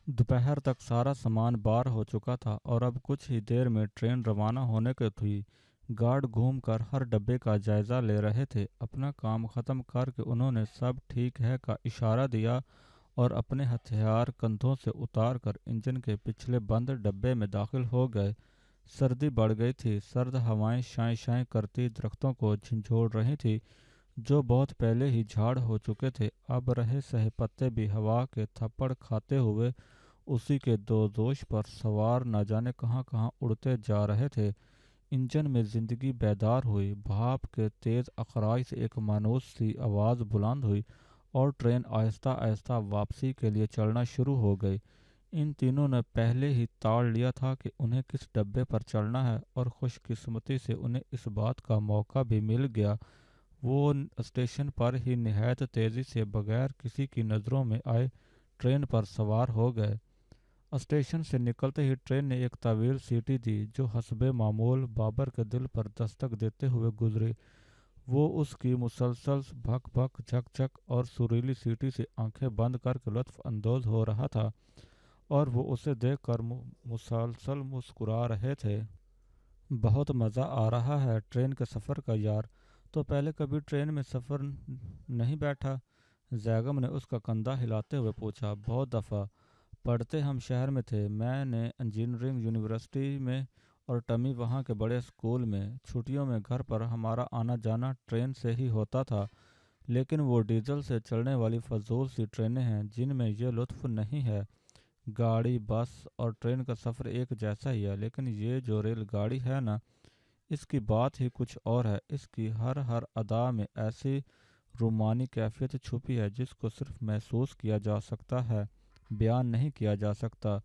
दोपहर तक सारा सामान बार हो चुका था और अब कुछ ही देर में ट्रेन रवाना होने को थी। गार्ड घूम कर हर डब्बे का जायजा ले रहे थे। अपना काम खत्म करके उन्होंने सब ठीक है का इशारा दिया और अपने हथियार कंधों से उतार कर इंजन के पिछले बंद डब्बे में दाखिल हो गए। सर्दी बढ़ गई थी। सर्द हवाएं शाएं शाएं करती दरख्तों को झंझोड़ रही थी, जो बहुत पहले ही झाड़ हो चुके थे। अब रहे सहे पत्ते भी हवा के थप्पड़ खाते हुए उसी के दो दोष पर सवार न जाने कहाँ कहाँ उड़ते जा रहे थे। इंजन में जिंदगी बेदार हुई। भाप के तेज अखराज से एक मानूस सी आवाज़ बुलंद हुई और ट्रेन आहिस्ता आहिस्ता वापसी के लिए चलना शुरू हो गई। इन तीनों ने पहले ही ताड़ लिया था कि उन्हें किस डब्बे पर चढ़ना है और खुशकिस्मती से उन्हें इस बात का मौका भी मिल गया। वो स्टेशन पर ही निहायत तेज़ी से बगैर किसी की नज़रों में आए ट्रेन पर सवार हो गए। स्टेशन से निकलते ही ट्रेन ने एक तवील सीटी दी, जो हसबे मामूल बाबर के दिल पर दस्तक देते हुए गुजरी। वो उसकी मुसलसल भक भक झक झक और सुरीली सीटी से आंखें बंद करके लुत्फ अंदोज हो रहा था और वो उसे देखकर मुसलसल मुस्कुरा रहे थे। बहुत मज़ा आ रहा है ट्रेन के सफ़र का यार। तो पहले कभी ट्रेन में सफ़र नहीं बैठा? जैगम ने उसका कंधा हिलाते हुए पूछा। बहुत दफ़ा। पढ़ते हम शहर में थे। मैंने इंजीनियरिंग यूनिवर्सिटी में और टमी वहाँ के बड़े स्कूल में। छुट्टियों में घर पर हमारा आना जाना ट्रेन से ही होता था। लेकिन वो डीजल से चलने वाली फजूल सी ट्रेनें हैं जिनमें ये लुत्फ़ नहीं है। गाड़ी, बस और ट्रेन का सफ़र एक जैसा ही है, लेकिन ये जो रेलगाड़ी है ना, इसकी बात ही कुछ और है। इसकी हर हर अदा में ऐसी रूमानी कैफियत छुपी है जिसको सिर्फ महसूस किया जा सकता है, बयान नहीं किया जा सकता।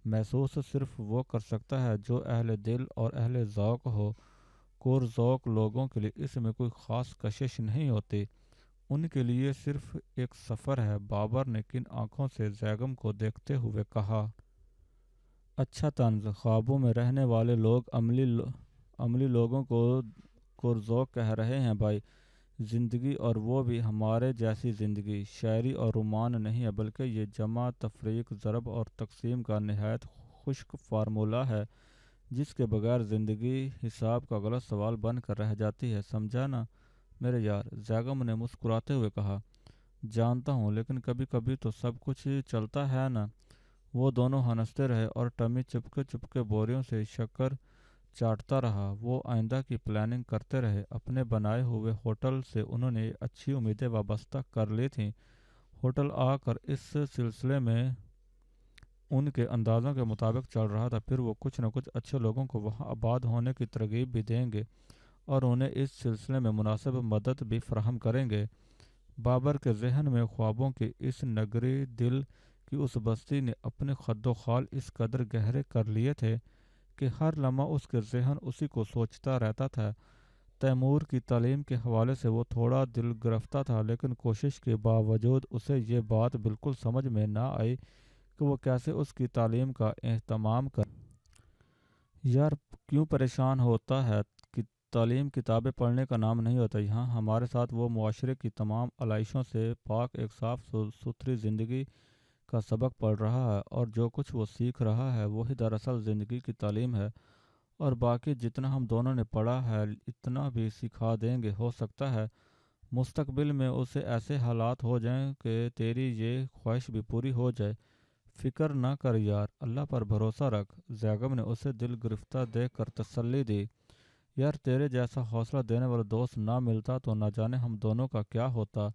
महसूस सिर्फ वो कर सकता है जो अहले दिल और अहले ज़ौक़ हो। कुरज़ौक़ लोगों के लिए इसमें कोई ख़ास कशिश नहीं होती। उनके लिए सिर्फ एक सफ़र है। बाबर ने किन आंखों से जैगम को देखते हुए कहा। अच्छा तंज, ख्वाबों में रहने वाले लोग अमली लोगों को कुरज़ौक़ कह रहे हैं भाई। ज़िंदगी, और वो भी हमारे जैसी ज़िंदगी, शायरी और रोमान नहीं है, बल्कि ये जमा तफरीक ज़रब और तकसीम का नहायत खुश्क फार्मूला है, जिसके बगैर ज़िंदगी हिसाब का गलत सवाल बन कर रह जाती है। समझा ना मेरे यार? जैगम ने मुस्कुराते हुए कहा। जानता हूँ, लेकिन कभी कभी तो सब कुछ चलता है ना। वो दोनों हंसते रहे और टमी चुपके चुपके बोरियों से शक्कर चाटता रहा। वो आइंदा की प्लानिंग करते रहे। अपने बनाए हुए होटल से उन्होंने अच्छी उम्मीदें वाबस्ता कर ली थीं। होटल आकर इस सिलसिले में उनके अंदाज़ों के मुताबिक चल रहा था। फिर वो कुछ न कुछ अच्छे लोगों को वहाँ आबाद होने की तरगीब भी देंगे और उन्हें इस सिलसिले में मुनासिब मदद भी फराहम करेंगे। बाबर के जहन में ख्वाबों की इस नगरी दिल की उस बस्ती ने अपने खद्दो खाल इस कदर गहरे कर लिए थे कि हर लम्हा उसके जहन उसी को सोचता रहता था। तैमूर की तालीम के हवाले से वो थोड़ा दिल गिरफ्ता था, लेकिन कोशिश के बावजूद उसे ये बात बिल्कुल समझ में ना आई कि वो कैसे उसकी तालीम का एहतमाम कर। यार, क्यों परेशान होता है कि तालीम किताबें पढ़ने का नाम नहीं होता। यहाँ हमारे साथ वो मुआशरे की तमाम आलाइशों से पाक एक साफ़ सुथरी ज़िंदगी का सबक पढ़ रहा है, और जो कुछ वो सीख रहा है वही दरअसल ज़िंदगी की तालीम है। और बाकी जितना हम दोनों ने पढ़ा है इतना भी सिखा देंगे। हो सकता है मुस्तकबिल में उसे ऐसे हालात हो जाएं कि तेरी ये ख्वाहिश भी पूरी हो जाए। फिक्र ना कर यार, अल्लाह पर भरोसा रख। जैगम ने उसे दिल गिरफ्तार देख कर तसल्ली दी। यार, तेरे जैसा हौसला देने वाला दोस्त ना मिलता तो ना जाने हम दोनों का क्या होता।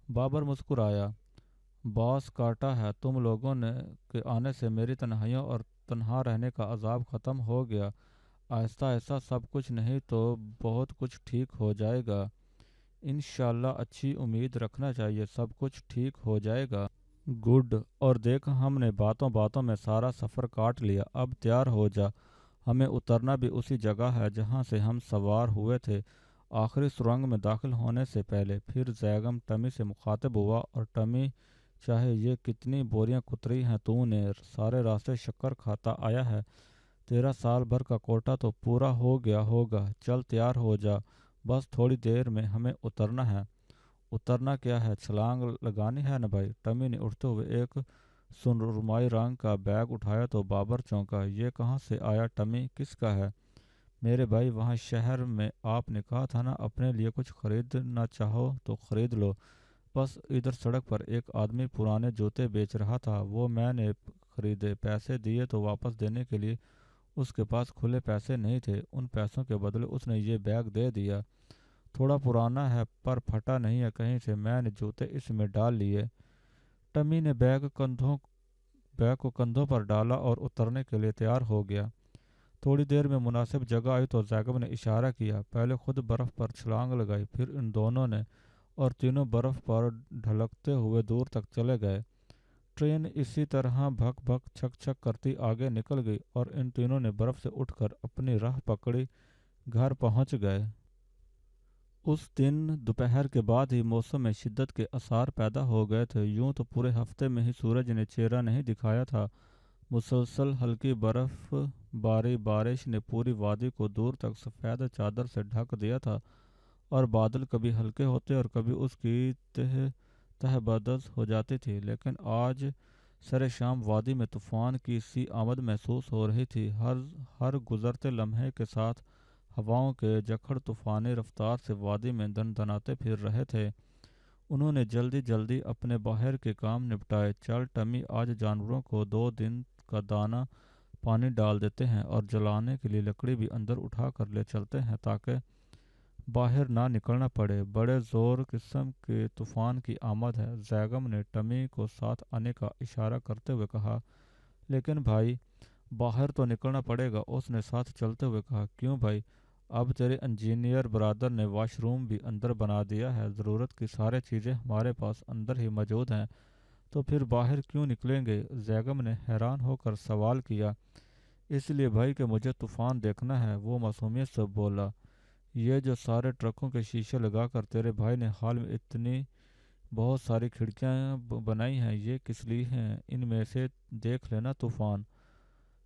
बाबर मुस्कुराया। बॉस काटा है तुम लोगों ने के आने से मेरी तन्हाइयों और तन्हा रहने का अजाब ख़त्म हो गया। आहिस्ता आहिस्ता सब कुछ नहीं तो बहुत कुछ ठीक हो जाएगा। इंशाल्लाह, अच्छी उम्मीद रखना चाहिए, सब कुछ ठीक हो जाएगा। गुड। और देख, हमने बातों बातों में सारा सफ़र काट लिया। अब तैयार हो जा, हमें उतरना भी उसी जगह है जहाँ से हम सवार हुए थे, आखिरी सुरंग में दाखिल होने से पहले। फिर जैगम टमी से मुखातिब हुआ। और टमी, चाहे ये कितनी बोरियां कुतरी हैं तूने, सारे रास्ते शक्कर खाता आया है। तेरा साल भर का कोटा तो पूरा हो गया होगा। चल तैयार हो जा, बस थोड़ी देर में हमें उतरना है। उतरना क्या है, छलांग लगानी है ना भाई? टमी ने उठते हुए एक सुरमई रंग का बैग उठाया तो बाबर चौंका। ये कहाँ से आया टमी, किसका है? मेरे भाई, वहाँ शहर में आपने कहा था ना, अपने लिए कुछ खरीदना चाहो तो खरीद लो। बस इधर सड़क पर एक आदमी पुराने जूते बेच रहा था, वो मैंने खरीदे। पैसे दिए तो वापस देने के लिए उसके पास खुले पैसे नहीं थे। उन पैसों के बदले उसने ये बैग दे दिया। थोड़ा पुराना है पर फटा नहीं है कहीं से, मैंने जूते इसमें डाल लिए। टमी ने बैग को कंधों पर डाला और उतरने के लिए तैयार हो गया। थोड़ी देर में मुनासिब जगह आई तो जैकब ने इशारा किया। पहले खुद बर्फ़ पर छलांग लगाई, फिर इन दोनों ने, और तीनों बर्फ़ पर ढलकते हुए दूर तक चले गए। ट्रेन इसी तरह भक भक छक छक करती आगे निकल गई और इन तीनों ने बर्फ़ से उठकर अपनी राह पकड़ी, घर पहुंच गए। उस दिन दोपहर के बाद ही मौसम में शिद्दत के आसार पैदा हो गए थे। यूं तो पूरे हफ्ते में ही सूरज ने चेहरा नहीं दिखाया था। मुसलसल हल्की बर्फबारी बारिश ने पूरी वादी को दूर तक सफ़ेद चादर से ढक दिया था, और बादल कभी हल्के होते और कभी उसकी तह तहबदस हो जाती थी। लेकिन आज सरे शाम वादी में तूफान की सी आमद महसूस हो रही थी। हर हर गुजरते लम्हे के साथ हवाओं के जखड़ तूफानी रफ्तार से वादी में दनदनाते फिर रहे थे। उन्होंने जल्दी जल्दी अपने बाहर के काम निपटाए। चल टमी, आज जानवरों को 2 दिन का दाना पानी डाल देते हैं और जलाने के लिए लकड़ी भी अंदर उठा कर ले चलते हैं ताकि बाहर ना निकलना पड़े। बड़े ज़ोर किस्म के तूफ़ान की आमद है। जैगम ने टमी को साथ आने का इशारा करते हुए कहा। लेकिन भाई, बाहर तो निकलना पड़ेगा, उसने साथ चलते हुए कहा। क्यों भाई? अब तेरे इंजीनियर ब्रादर ने वॉशरूम भी अंदर बना दिया है, ज़रूरत की सारी चीज़ें हमारे पास अंदर ही मौजूद हैं, तो फिर बाहर क्यों निकलेंगे? जैगम ने हैरान होकर सवाल किया। इसलिए भाई कि मुझे तूफ़ान देखना है, वो मासूमियत से बोला। ये जो सारे ट्रकों के शीशे लगाकर तेरे भाई ने हाल में इतनी बहुत सारी खिड़कियां बनाई हैं, ये किस लिए हैं? इनमें से देख लेना तूफ़ान।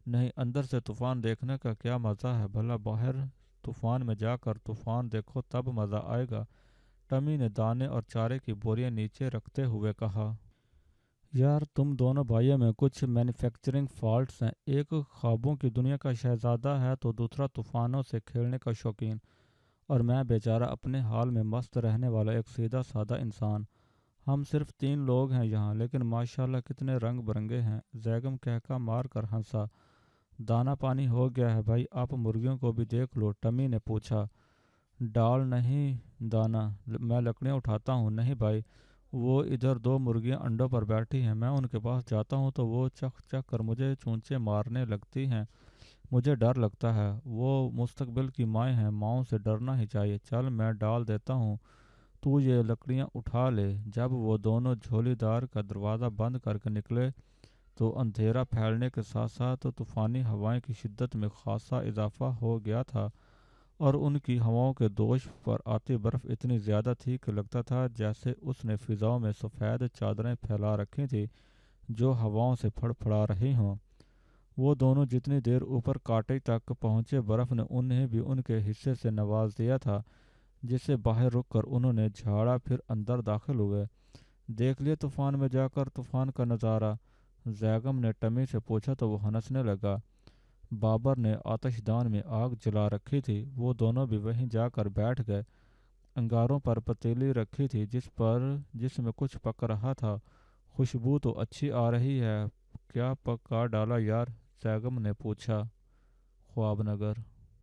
नहीं, अंदर से तूफ़ान देखने का क्या मज़ा है? भला बाहर तूफ़ान में जाकर तूफ़ान देखो, तब मज़ा आएगा। टमी ने दाने और चारे की बोरियां नीचे रखते हुए कहा। यार, तुम दोनों भाइयों में कुछ मैन्युफैक्चरिंग फॉल्ट्स हैं। एक ख्वाबों की दुनिया का शहजादा है तो दूसरा तूफ़ानों से खेलने का शौकीन, और मैं बेचारा अपने हाल में मस्त रहने वाला एक सीधा साधा इंसान। हम सिर्फ 3 लोग हैं यहाँ, लेकिन माशाल्लाह कितने रंग बिरंगे हैं। जैगम कहका मार कर हंसा। दाना पानी हो गया है भाई, आप मुर्गियों को भी देख लो, टमी ने पूछा। डाल नहीं दाना, मैं लकड़ियाँ उठाता हूँ। नहीं भाई, वो इधर 2 मुर्गियाँ अंडों पर बैठी हैं, मैं उनके पास जाता हूँ तो वो चख चख कर मुझे चूंचे मारने लगती हैं। मुझे डर लगता है। वो मुस्तकबिल की माएँ हैं, माँओं से डरना ही चाहिए। चल, मैं डाल देता हूँ, तू ये लकड़ियाँ उठा ले। जब वो दोनों झोलीदार का दरवाज़ा बंद करके निकले तो अंधेरा फैलने के साथ साथ तूफ़ानी हवाएं की शिद्दत में खासा इजाफा हो गया था, और उनकी हवाओं के दोष पर आती बर्फ़ इतनी ज़्यादा थी कि लगता था जैसे उसने फ़िज़ाओं में सफ़ेद चादरें फैला रखी थी जो हवाओं से फड़फड़ा रही हों। वो दोनों जितनी देर ऊपर काटे तक पहुँचे, बर्फ़ ने उन्हें भी उनके हिस्से से नवाज दिया था, जिसे बाहर रुक कर उन्होंने झाड़ा, फिर अंदर दाखिल हुए। देख लिए तूफ़ान में जाकर तूफ़ान का नज़ारा? जैगम ने टमी से पूछा तो वो हंसने लगा। बाबर ने आतिशदान में आग जला रखी थी, वो दोनों भी वहीं जाकर बैठ गए। अंगारों पर पतीली रखी थी जिसमें कुछ पक रहा था। खुशबू तो अच्छी आ रही है, क्या पका डाला यार? जैगम ने पूछा। ख्वाबनगर।